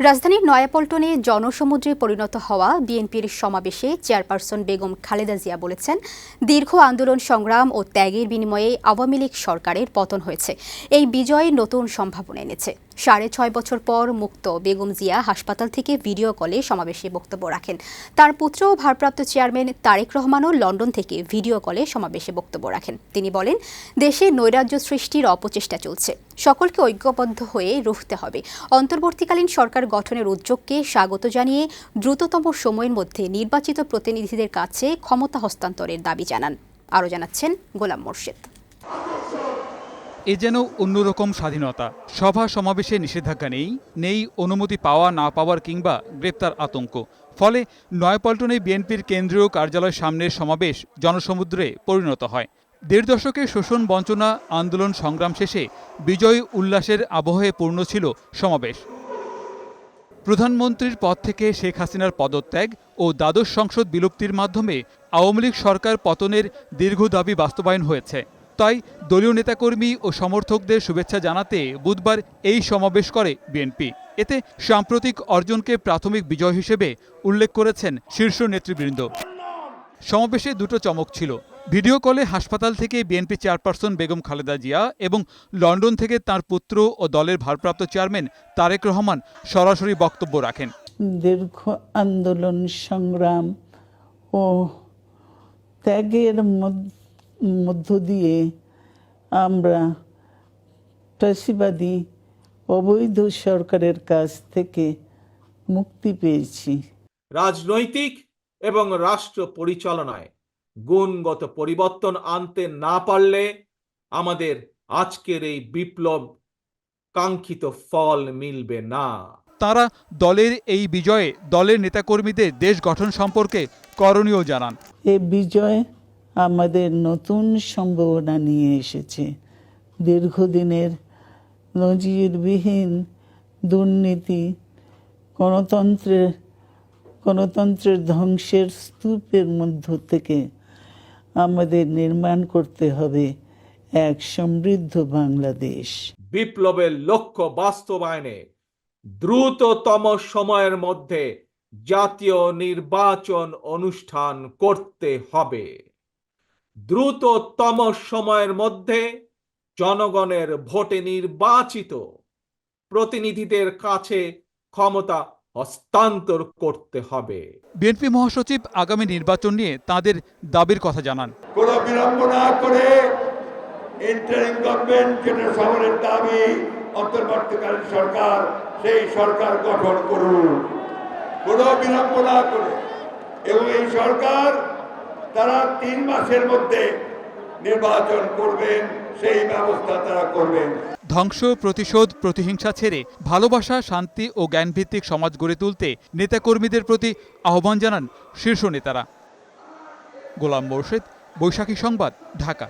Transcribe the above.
রাজধানীর নয়াপল্টনে জনসমুদ্রে পরিণত হওয়া বিএনপির সমাবেশে চেয়ারপারসন বেগম খালেদা জিয়া বলেছেন, দীর্ঘ আন্দোলন সংগ্রাম ও ত্যাগের বিনিময়ে আওয়ামী লীগ সরকারের পতন হয়েছে। এই বিজয় নতুন সম্ভাবনা এনেছে। ৬.৫ বছর পর মুক্ত বেগম জিয়া হাসপাতাল থেকে ভিডিও কলে সমাবেশে বক্তব্য রাখেন। তার পুত্র ও ভারপ্রাপ্ত চেয়ারম্যান তারেক রহমানও লন্ডন থেকে ভিডিও কলে সমাবেশে বক্তব্য রাখেন। তিনি বলেন, দেশে নৈরাজ্য সৃষ্টির অপচেষ্টা চলছে, সকলকে ঐক্যবদ্ধ হয়ে রুখতে হবে। অন্তর্বর্তীকালীন সরকার গঠনের উদ্যোগকে স্বাগত জানিয়ে দ্রুততম সময়ের মধ্যে নির্বাচিত প্রতিনিধিদের কাছে ক্ষমতা হস্তান্তরের দাবি জানান। আরও জানাচ্ছেন গোলাম মোর্শেদ। এ যেন অন্যরকম স্বাধীনতা। সভা সমাবেশে নিষেধাজ্ঞা নেই অনুমতি পাওয়া না পাওয়ার কিংবা গ্রেপ্তার আতঙ্ক। ফলে নয়াপল্টনে বিএনপির কেন্দ্রীয় কার্যালয়ের সামনের সমাবেশ জনসমুদ্রে পরিণত হয়। ১.৫ দশকের শোষণ বঞ্চনা আন্দোলন সংগ্রাম শেষে বিজয় উল্লাসের আবহে পূর্ণ ছিল সমাবেশ। প্রধানমন্ত্রীর পদ থেকে শেখ হাসিনার পদত্যাগ ও দ্বাদশ সংসদ বিলুপ্তির মাধ্যমে আওয়ামী লীগ সরকার পতনের দীর্ঘ দাবি বাস্তবায়ন হয়েছে। তাই দলীয় নেতাকর্মী ও সমর্থকদের শুভেচ্ছা জানাতে বুধবার এই সমাবেশ করে বিএনপি। এতে সাম্প্রতিক অর্জনকে প্রাথমিক বিজয় হিসেবে উল্লেখ করেছেন শীর্ষ নেতৃবৃন্দ। সমাবেশে দুটো চমক ছিল। ভিডিও কলে হাসপাতাল থেকে বিএনপি চেয়ারপারসন বেগম খালেদা জিয়া এবং লন্ডন থেকে তার পুত্র ও দলের ভারপ্রাপ্ত চেয়ারম্যান তারেক রহমান সরাসরি বক্তব্য রাখেন। দীর্ঘ আন্দোলন সংগ্রাম ও ত্যাগের মধ্য দিয়ে আমরা ফ্যাসিবাদী অবৈধ সরকারের কাছ থেকে মুক্তি পেয়েছি। রাজনৈতিক এবং রাষ্ট্র পরিচালনায় গুণগত পরিবর্তন আনতে না পারলে আমাদের আজকের এই বিপ্লব কাঙ্ক্ষিত ফল মিলবে না। তারা দলের এই বিজয়ে দলের নেতাকর্মীদের দেশ গঠন সম্পর্কে করণীয় জানান। এই বিজয় আমাদের নতুন সম্ভাবনা নিয়ে এসেছে। দীর্ঘদিনের নজিরবিহীন দুর্নীতি, গণতন্ত্রের ধ্বংসের স্তূপের মধ্য থেকে আমাদের নির্মাণ করতে হবে এক সমৃদ্ধ বাংলাদেশ। বিপ্লবের লক্ষ্য বাস্তবায়নে দ্রুততম সময়ের মধ্যে জাতীয় নির্বাচন অনুষ্ঠান করতে হবে। দ্রুততম সময়ের মধ্যে জনগণের ভোটে নির্বাচিত প্রতিনিধিদের কাছে ক্ষমতা হস্তান্তর করতে হবে। বিএনপি মহাসচিব আগামী নির্বাচন নিয়ে তাদের দাবির কথা জানান। কোনো বিলম্ব না করে ইন্টারিম গভর্নমেন্ট, যেটা শহরের দাবি, অন্তর্বর্তীকালীন সরকার, সেই সরকার গঠন করুন কোনো বিলম্ব না করে। এবং এই সরকার তারা ৩ মাসের মধ্যে নির্বাচন করবেন, সেই ব্যবস্থা তারা করবেন। ধ্বংস, প্রতিশোধ, প্রতিহিংসা ছেড়ে ভালোবাসা, শান্তি ও জ্ঞানভিত্তিক সমাজ গড়ে তুলতে নেতাকর্মীদের প্রতি আহ্বান জানান শীর্ষ নেতারা। গোলাম মোর্শেদ, বৈশাখী সংবাদ, ঢাকা।